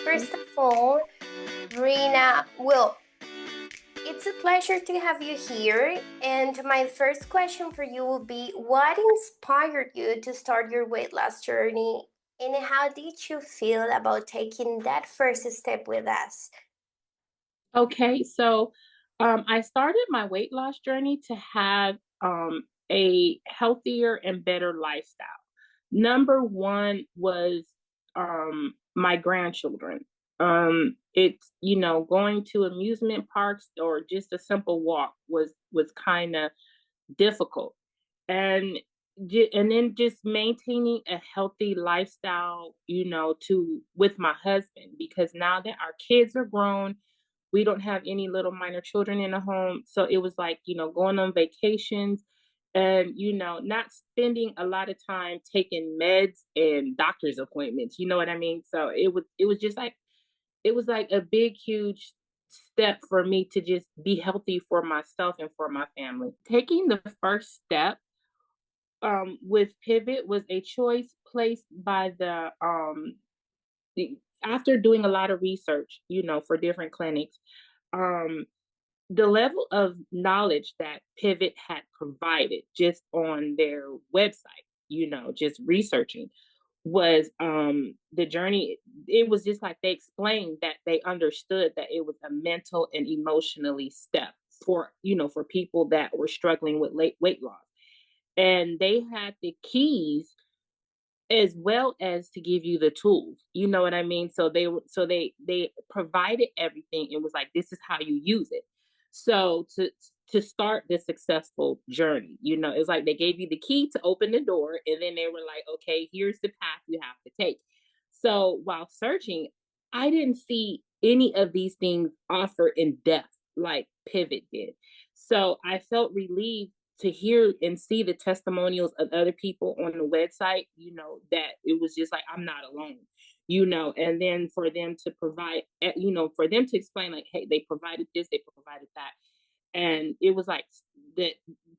First of all, Raina, well, it's a pleasure to have you here. And my first question for you will be, what inspired you to start your weight loss journey? And how did you feel about taking that first step with us? Okay, so I started my weight loss journey to have a healthier and better lifestyle. Number one was my grandchildren. It's going to amusement parks or just a simple walk was kind of difficult, and and then just maintaining a healthy lifestyle, to with my husband, because now that our kids are grown, we don't have any little minor children in the home. So it was like, going on vacations and, not spending a lot of time taking meds and doctor's appointments. You know what I mean? So it was just like, it was like a big, huge step for me to just be healthy for myself and for my family. Taking the first step with Pivot was a choice placed by the after doing a lot of research, for different clinics. um the level of knowledge that Pivot had provided just on their website, just researching, was the journey. It was just like they explained that they understood that it was a mental and emotionally step for, for people that were struggling with late weight loss. And they had the keys as well as to give you the tools. You know what I mean? So they provided everything and was like, this is how you use it. So to start this successful journey, it's like they gave you the key to open the door, and then they were like, okay, here's the path you have to take. So while searching, I didn't see any of these things offered in depth like Pivot did. So I felt relieved to hear and see the testimonials of other people on the website, that it was just like, I'm not alone, and then for them to provide, for them to explain, like, hey, they provided this, they provided that. And it was like that,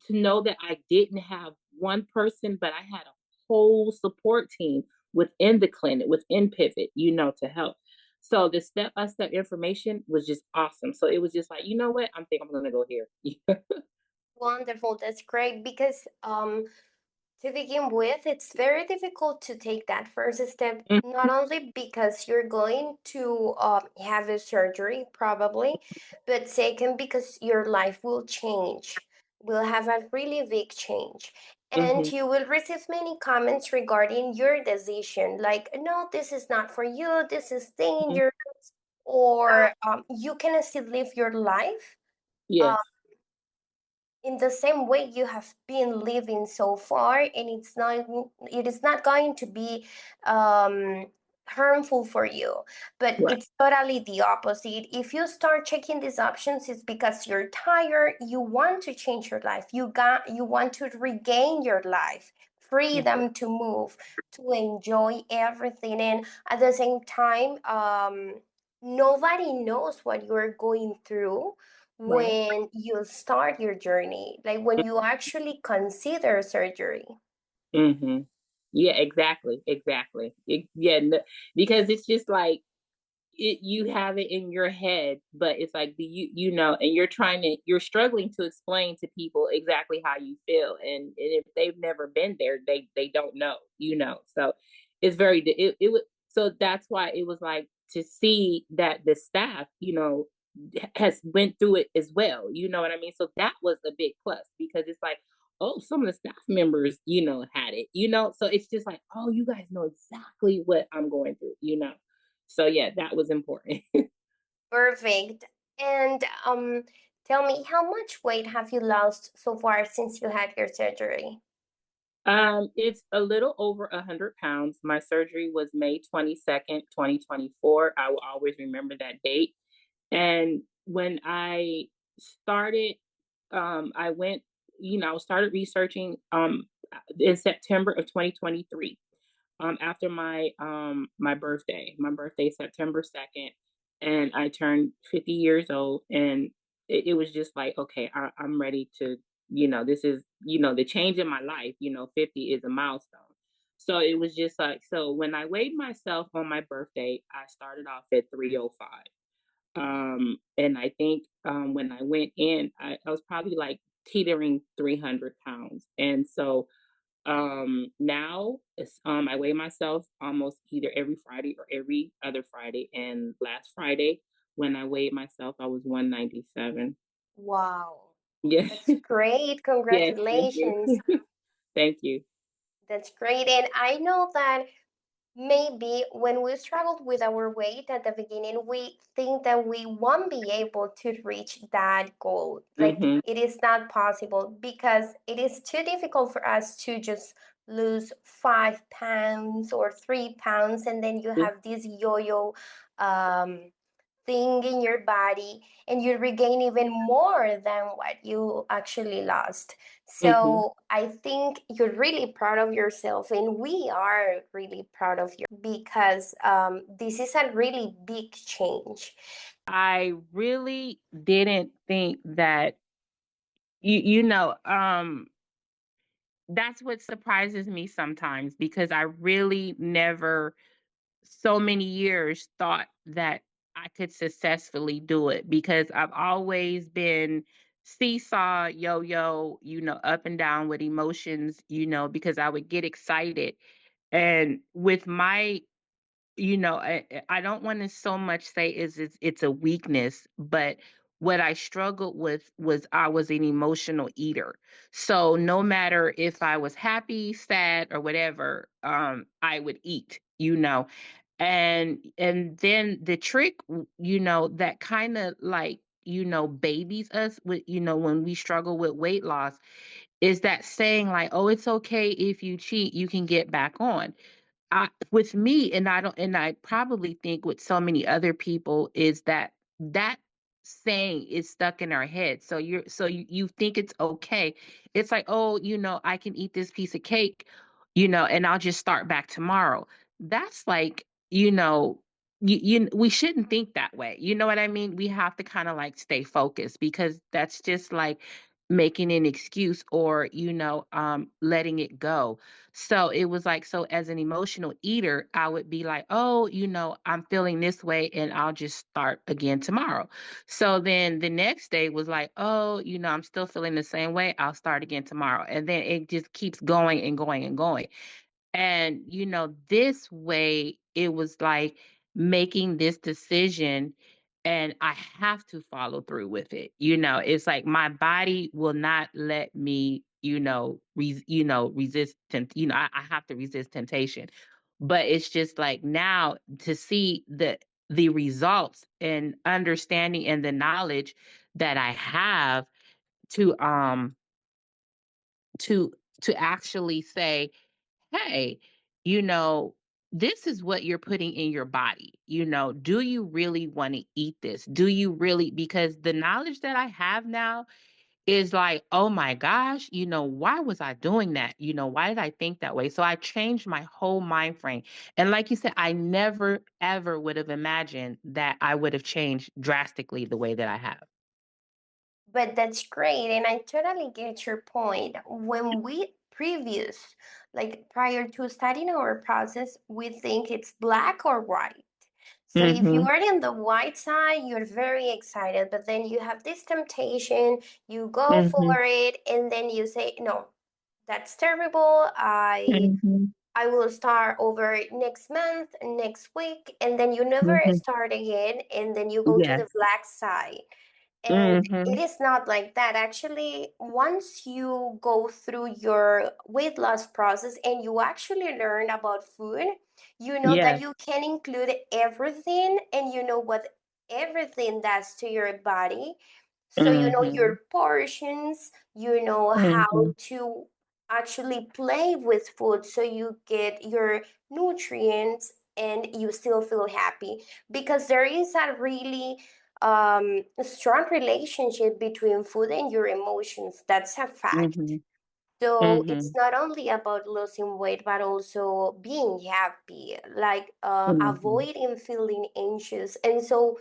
to know that I didn't have one person, but I had a whole support team within the clinic, within Pivot, to help. So the step by step information was just awesome. So it was just like, you know what? I'm going to go here. Wonderful. That's great because to begin with, it's very difficult to take that first step, not only because you're going to have a surgery, probably, but second, because your life will change, will have a really big change. And Mhm, you will receive many comments regarding your decision, like, no, this is not for you, this is mhm. dangerous, or you can still live your life Yes. in the same way you have been living so far, and it is not going to be um harmful for you, but Right. it's totally the opposite. If you start checking these options, it's because you're tired, you want to change your life, you want to regain your life, Mhm. freedom to move, to enjoy everything. And at the same time, nobody knows what you're going through Right. when you start your journey, like when you actually consider surgery. Mhm. Yeah, exactly, exactly. Yeah, because it's just like you have it in your head, but it's like and you're struggling to explain to people exactly how you feel, and if they've never been there, they don't know. So it's it was, so that's why it was like to see that the staff, has went through it as well. You know what I mean? So that was a big plus, because it's like, oh, some of the staff members, had it. So it's just like, oh, you guys know exactly what I'm going through. So yeah, that was important. Perfect. And tell me, how much weight have you lost so far since you had your surgery? It's a little over 100 pounds. My surgery was May 22nd, 2024. I will always remember that date. And when I started, I went, started researching in September of 2023. After my birthday. My birthday is September 2nd, and I turned 50 years old, and it was just like, okay, I'm ready to, this is, the change in my life. 50 is a milestone. So it was just like, so when I weighed myself on my birthday, I started off at 305. And I think when I went in, I was probably like teetering 300 pounds. And so now it's, I weigh myself almost either every Friday or every other Friday. And last Friday, when I weighed myself, I was 197. Wow. Yeah. That's great. Yes. Thank you. Congratulations. Thank you. That's great. And I know that maybe when we struggled with our weight at the beginning, we think that we won't be able to reach that goal. Like Hmm. it is not possible because it is too difficult for us to just lose 5 pounds or 3 pounds, and then you have this yo-yo um, thing in your body and you regain even more than what you actually lost. Hmm. So I think you're really proud of yourself, and we are really proud of you because this is a really big change. I really didn't think that that's what surprises me sometimes because I really never so many years thought that I could successfully do it because I've always been seesaw, yo yo, up and down with emotions, because I would get excited. And with my I don't want to so much say it's a weakness, but what I struggled with was I was an emotional eater. So no matter if I was happy, sad, or whatever, I would eat, and then the trick, that kind of like, babies us with, when we struggle with weight loss, is that saying like, oh, it's okay if you cheat, you can get back on. With me, and I probably think with so many other people, is that saying is stuck in our head. So you think it's okay. It's like, oh, I can eat this piece of cake, and I'll just start back tomorrow. That's like, we shouldn't think that way. You know what I mean? We have to kind of like stay focused because that's just like making an excuse or, letting it go. So it was like, so as an emotional eater, I would be like, oh, I'm feeling this way and I'll just start again tomorrow. So then the next day was like, oh, I'm still feeling the same way. I'll start again tomorrow. And then it just keeps going and going and going. And, this way it was like making this decision and I have to follow through with it. It's like my body will not let me, resist I have to resist temptation. But it's just like now to see the results and understanding and the knowledge that I have to to to actually say, hey, you know, this is what you're putting in your body. Do you really want to eat this? Do you really? Because the knowledge that I have now is like, oh my gosh, why was I doing that? Why did I think that way? So I changed my whole mind frame. And like you said, I never, ever would have imagined that I would have changed drastically the way that I have. But that's great, and I totally get your point. When we previous, like prior to starting our process, we think it's black or white. So if you Mm-hmm. are in the white side, you're very excited, but then you have this temptation, you go Mm-hmm. for it, and then you say, no, that's terrible. Mm-hmm. I will start over next month, next week, and then you never Mm-hmm. start again, and then you go to the Yes. black side. And Mm-hmm. it is not like that. Actually, once you go through your weight loss process and you actually learn about food, you know that Yes. you can include everything and you know what everything does to your body. So you know Mm-hmm. your portions, you know how Mm-hmm. to actually play with food so you get your nutrients and you still feel happy because there is a really strong relationship between food and your emotions. That's a fact. Mm-hmm. So it's Mhm, not only about losing weight, but also being happy, like mhm. avoiding feeling anxious. And so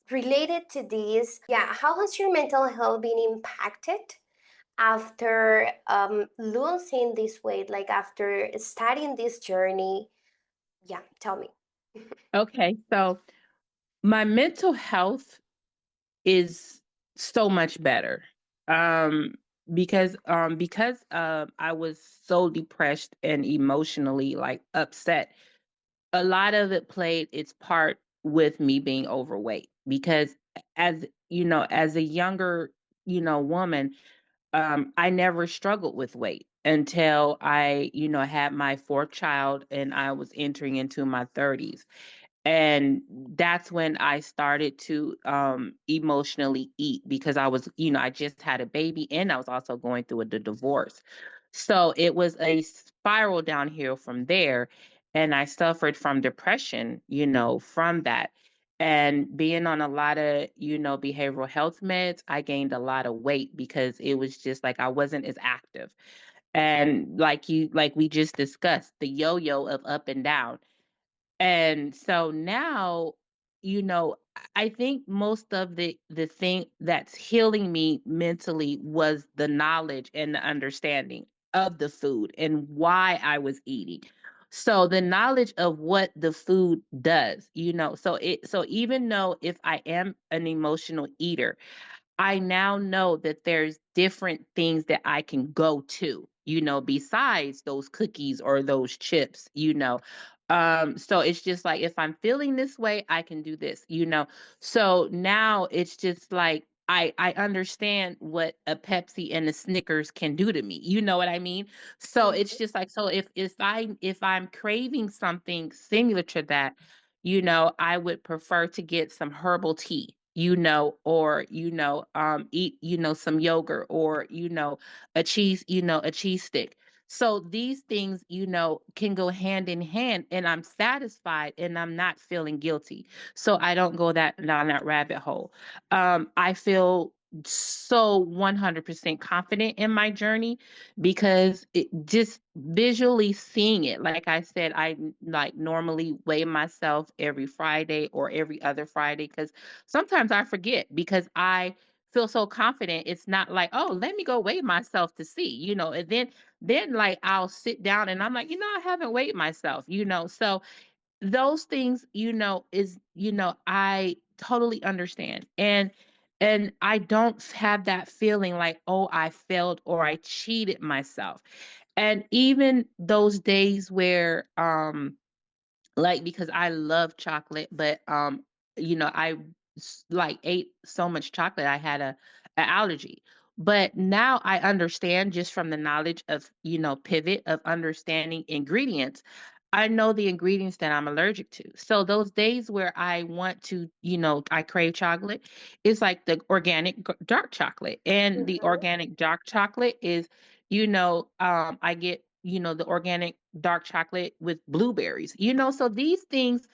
related to this, yeah, how has your mental health been impacted after losing this weight, like after starting this journey? Yeah, tell me. Okay, so my mental health is so much better. Um because I was so depressed and emotionally like upset. A lot of it played its part with me being overweight because as as a younger, woman, I never struggled with weight until I, had my fourth child and I was entering into my 30s, and that's when I started to emotionally eat because I was, I just had a baby and I was also going through the divorce. So it was a spiral downhill from there, and I suffered from depression, from that. And being on a lot of, behavioral health meds, I gained a lot of weight because it was just like I wasn't as active. And like we just discussed, the yo-yo of up and down. And so now, I think most of the thing that's healing me mentally was the knowledge and the understanding of the food and why I was eating. So the knowledge of what the food does, so even though if I am an emotional eater, I now know that there's different things that I can go to, besides those cookies or those chips, So it's just like if I'm feeling this way, I can do this. So now it's just like I understand what a Pepsi and a Snickers can do to me. You know what I mean? So it's Mhm. just like so if I'm craving something similar to that, I would prefer to get some herbal tea, or eat, some yogurt, or a cheese stick. So these things, can go hand in hand, and I'm satisfied and I'm not feeling guilty. So I don't go down that rabbit hole. I feel so 100% confident in my journey because it just visually seeing it. Like I said, I like normally weigh myself every Friday or every other Friday because sometimes I forget because I feel so confident. It's not like, oh, let me go weigh myself to see, and then like I'll sit down and I'm like, I haven't weighed myself, So those things, I totally understand. And I don't have that feeling like, oh, I failed or I cheated myself. And even those days where like because I love chocolate, but I like ate so much chocolate I had a allergy. But now I understand just from the knowledge of, pivot of understanding ingredients. I know the ingredients that I'm allergic to. So those days where I want to, I crave chocolate, it's like the organic dark chocolate. And the Mhm. organic dark chocolate is, I get, the organic dark chocolate with blueberries, so these things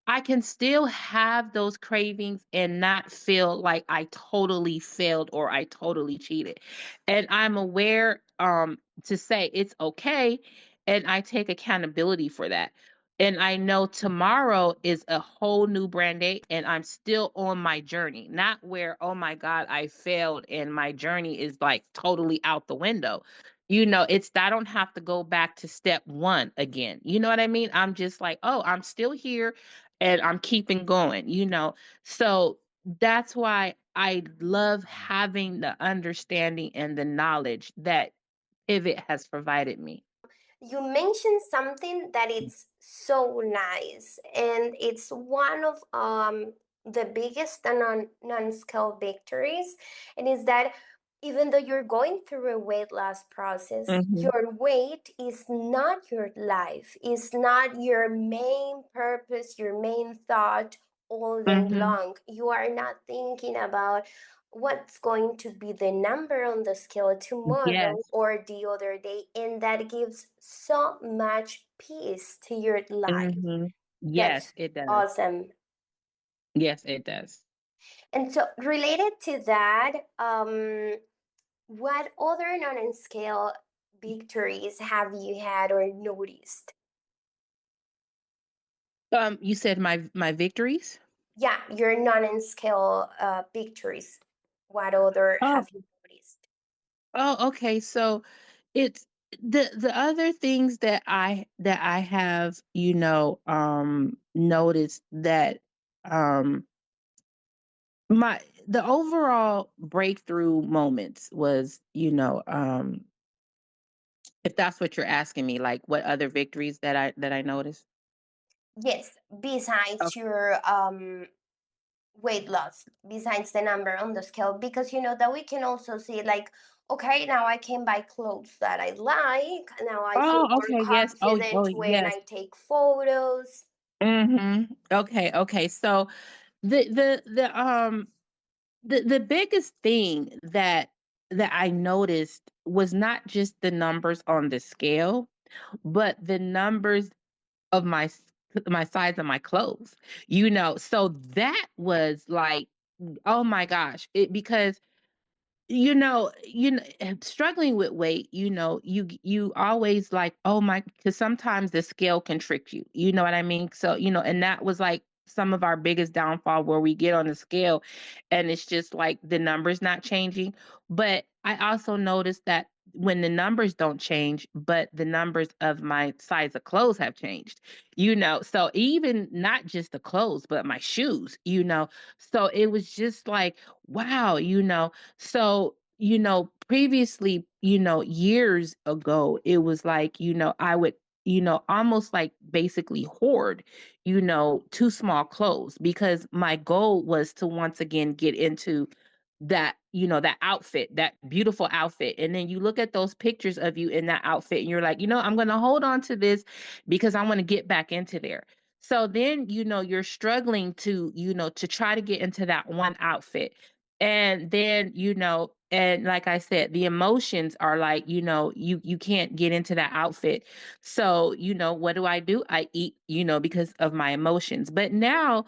I can still have those cravings and not feel like I totally failed or I totally cheated. And I'm aware to say it's okay, and I take accountability for that. And I know tomorrow is a whole new brand day and I'm still on my journey. Not where, oh my God, I failed and my journey is like totally out the window. It's I don't have to go back to step one again. You know what I mean? I'm just like, oh, I'm still here and I'm keeping going, So that's why I love having the understanding and the knowledge that Pivot has provided me. You mentioned something that it's so nice, and it's one of the biggest and non-scale victories, and is that even though you're going through a weight loss process, Mhm. your weight is not your life, is not your main purpose, your main thought all day Mhm. long. You are not thinking about what's going to be the number on the scale tomorrow Yes. or the other day, and that gives so much peace to your life. Mhm. That's Yes, it does. awesome. Yes, it does. And so related to that, what other non-scale victories have you had or noticed? You said my victories? Yeah, your non-scale victories. What other Oh, have you noticed? Oh, okay. So it's the other things that I have, noticed that um my the overall breakthrough moments was, if that's what you're asking me, like what other victories that I noticed. Yes, besides your weight loss, besides the number on the scale, because you know that we can also see like, okay, now I can buy clothes that I like, now I feel Oh, more okay, yes. Oh, confident when yes. I take photos. Mhm. Okay, okay. So the biggest thing that I noticed was not just the numbers on the scale, but the numbers of my size of my clothes. So that was like, oh my gosh, because struggling with weight, you always like, oh my, because sometimes the scale can trick you. You know what I mean? So, and that was like some of our biggest downfall where we get on the scale and it's just like the numbers not changing. But I also noticed that when the numbers don't change, but the numbers of my size of clothes have changed, so even not just the clothes, but my shoes, so it was just like, wow, so, previously, years ago, it was like, I would, almost like basically hoard, too small clothes because my goal was to once again get into that outfit, that beautiful outfit. And then you look at those pictures of you in that outfit and you're like, I'm going to hold on to this because I want to get back into there. So then, you're struggling to try to get into that one outfit. And then, and like I said, the emotions are like, you can't get into that outfit. So, what do? I eat, because of my emotions. But now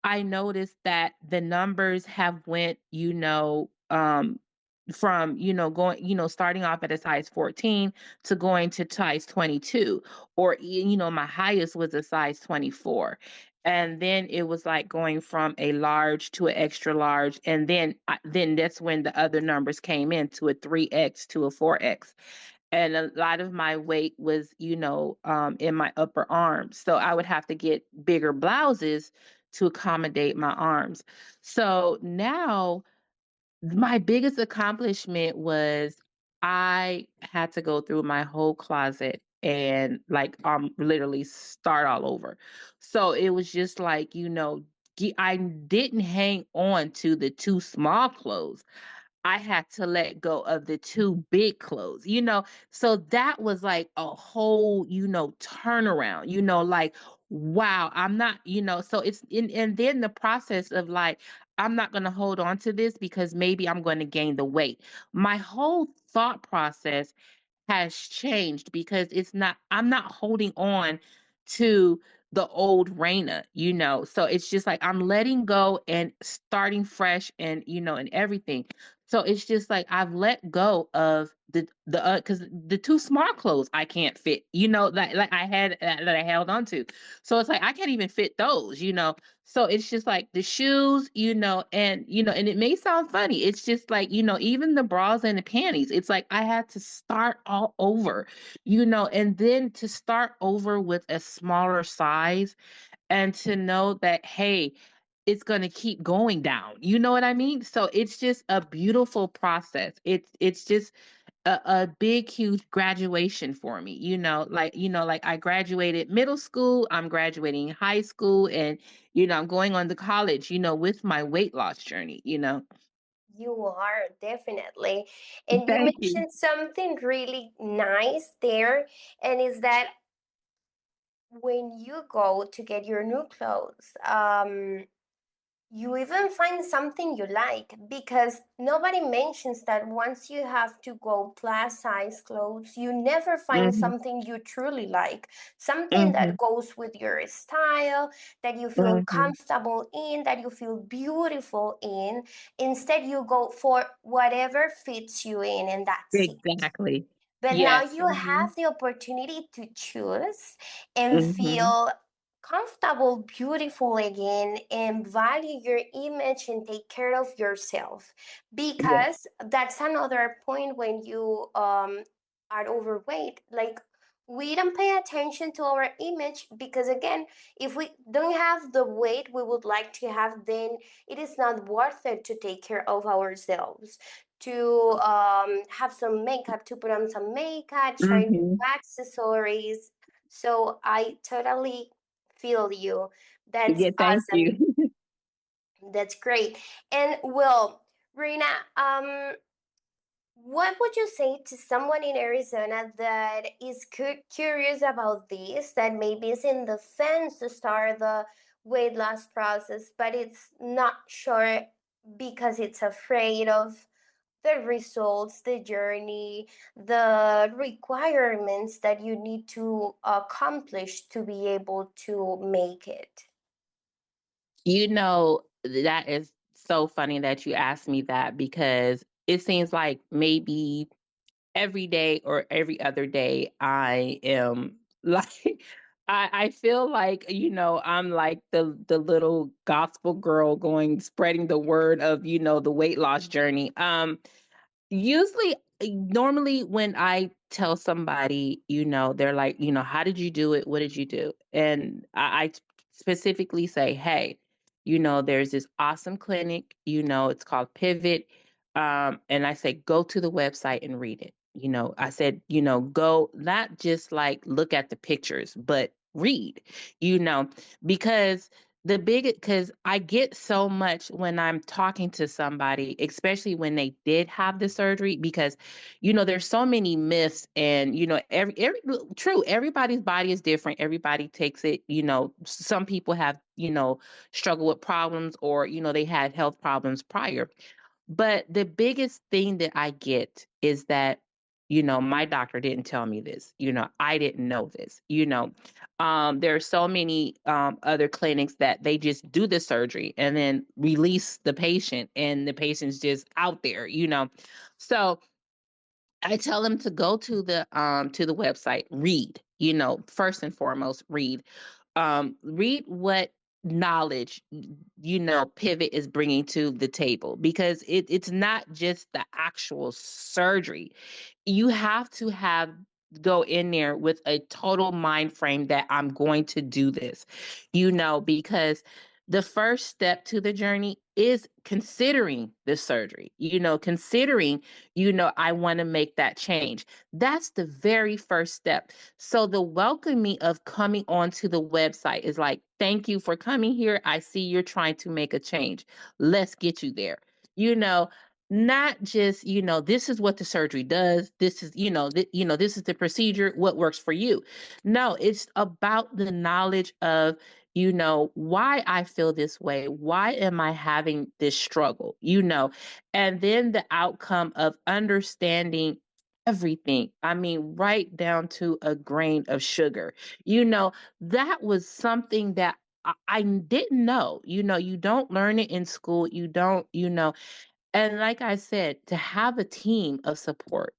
I noticed that the numbers have went, from, going, starting off at a size 14 to going to size 22, or, my highest was a size 24. And then it was like going from a large to an extra large. And then that's when the other numbers came in to a 3X to a 4X, and a lot of my weight was, in my upper arms. So I would have to get bigger blouses to accommodate my arms. So now my biggest accomplishment was I had to go through my whole closet and like literally start all over. So it was just like, I didn't hang on to the too small clothes. I had to let go of the 2 big clothes, So that was like a whole, turnaround, like, wow, I'm not, so it's in and then the process of like, I'm not gonna hold on to this because maybe I'm gonna gain the weight. My whole thought process has changed because I'm not holding on to the old Raina, So it's just like I'm letting go and starting fresh and and everything. So it's just like I've let go of the cuz the two smart clothes I can't fit, like I had that I held on to. So it's like I can't even fit those. So it's just like the shoes, and it may sound funny. It's just like, even the bras and the panties. It's like I had to start all over, and then to start over with a smaller size and to know that, hey, it's going to keep going down. You know what I mean? So it's just a beautiful process. It's just a big huge graduation for me, like I graduated middle school, I'm graduating high school, and I'm going on to college, with my weight loss journey. You are definitely. And you Thank you. mentioned something really nice there, and is that when you go to get your new clothes, you even find something you like, because nobody mentions that once you have to go plus size clothes, you never find Mhm. something you truly like, something that Mhm. goes with your style, that you feel Mhm. comfortable in, that you feel beautiful in. Instead, you go for whatever fits you in, and that's it. Exactly. But now Yes. you Mhm. have the opportunity to choose and Mhm. feel comfortable, beautiful again, and value your image and take care of yourself. Yeah. Because that's another point when you are overweight. Like, we don't pay attention to our image because, again, if we don't have the weight we would like to have, then it is not worth it to take care of ourselves, to have some makeup, to put on some makeup, try new Hmm. accessories. So I totally feel you. That's Yeah, thank awesome. you. That's great. And well, Rena, what would you say to someone in Arizona that is curious about this, that maybe is in the fence to start the weight loss process, but it's not sure because it's afraid of the results, the journey, the requirements that you need to accomplish to be able to make it? You know, that is so funny that you asked me that because it seems like maybe every day or every other day I am like I feel like, I'm like the little gospel girl going spreading the word of, the weight loss journey. Usually, normally when I tell somebody, they're like, how did you do it? What did you do? And I specifically say, hey, there's this awesome clinic, it's called Pivot. And I say, go to the website and read it. I said, go, not just like look at the pictures, but read, you know, because because I get so much when I'm talking to somebody, especially when they did have the surgery, because there's so many myths, and every true, everybody's body is different. Everybody takes it, some people have, struggle with problems, or they had health problems prior. But the biggest thing that I get is that, my doctor didn't tell me this. I didn't know this. There are so many other clinics that they just do the surgery and then release the patient, and the patient's just out there. So I tell them to go to the website, read, first and foremost, read. Read what knowledge, Pivot is bringing to the table, because it's not just the actual surgery. You have to have go in there with a total mind frame that I'm going to do this, because the first step to the journey is considering the surgery, considering, I want to make that change. That's the very first step. So the welcoming of coming onto the website is like, thank you for coming here. I see you're trying to make a change. Let's get you there. You know, Not just, this is what the surgery does. This is, this is the procedure, what works for you. No, it's about the knowledge of, why I feel this way. Why am I having this struggle? And then the outcome of understanding everything. I mean, right down to a grain of sugar. That was something that I didn't know. You don't learn it in school. You don't, and like I said, to have a team of support,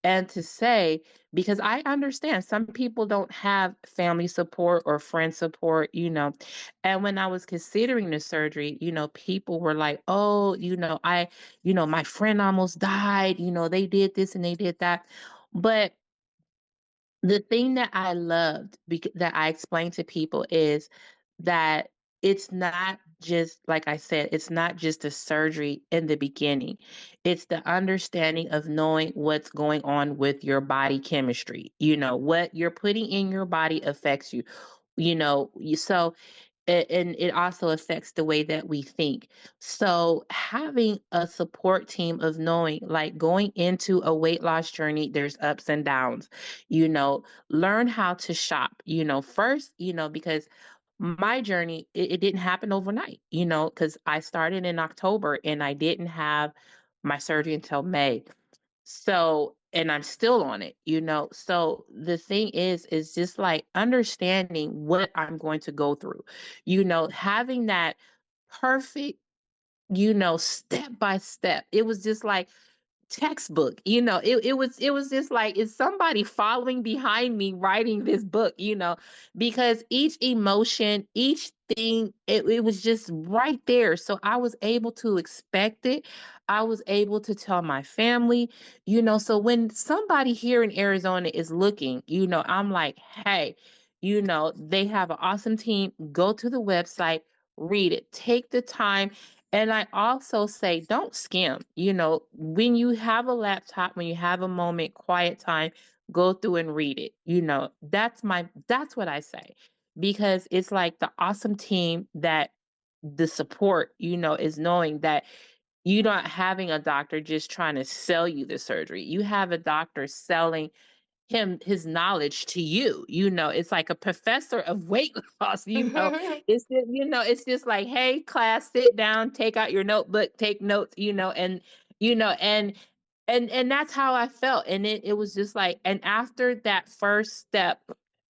and to say, because I understand some people don't have family support or friend support, and when I was considering the surgery, people were like, oh, my friend almost died, they did this and they did that. But the thing that I loved, that I explained to people, is that it's not just, like I said, it's not just the surgery in the beginning. It's the understanding of knowing what's going on with your body chemistry. What you're putting in your body affects you. So and it also affects the way that we think. So having a support team of knowing, like going into a weight loss journey, there's ups and downs, you know, learn how to shop, first, because my journey, it didn't happen overnight, because I started in October and I didn't have my surgery until May. So, and I'm still on it, So the thing is just like understanding what I'm going to go through, having that perfect, step by step. It was just like textbook. It was just like, is somebody following behind me writing this book, because each emotion, each thing, it was just right there. So I was able to expect it. I was able to tell my family, so when somebody here in Arizona is looking, I'm like, hey, they have an awesome team. Go to the website, read it, take the time. And I also say, don't skim. When you have a laptop, when you have a moment, quiet time, go through and read it. That's what I say. Because it's like the awesome team that the support, is knowing that you're not having a doctor just trying to sell you the surgery. You have a doctor selling his knowledge to you. It's like a professor of weight loss. It's just like, hey, class, sit down, take out your notebook, take notes. You know and that's how I felt. And it was just like, and after that first step,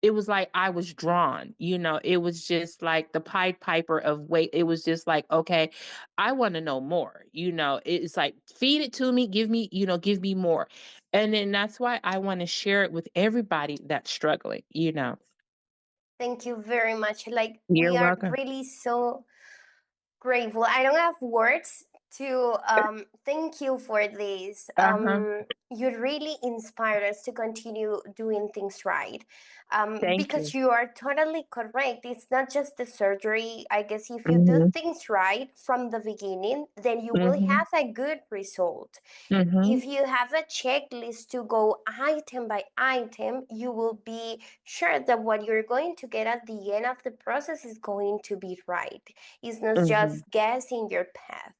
it was like I was drawn. It was just like the Pied Piper of weight. It was just like, okay, I want to know more. It's like, feed it to me, give me more. And then that's why I want to share it with everybody that's struggling. Thank you very much. Like, You're we are welcome. really so grateful. I don't have words to thank you for this. Uh-huh. You really inspired us to continue doing things right. Thank Because you. you are totally correct. It's not just the surgery. I guess if you do Mhm. things right from the beginning, then you will Mhm. have a good result. Mhm. If you have a checklist to go item by item, you will be sure that what you're going to get at the end of the process is going to be right. It's not Mhm. just guessing your path.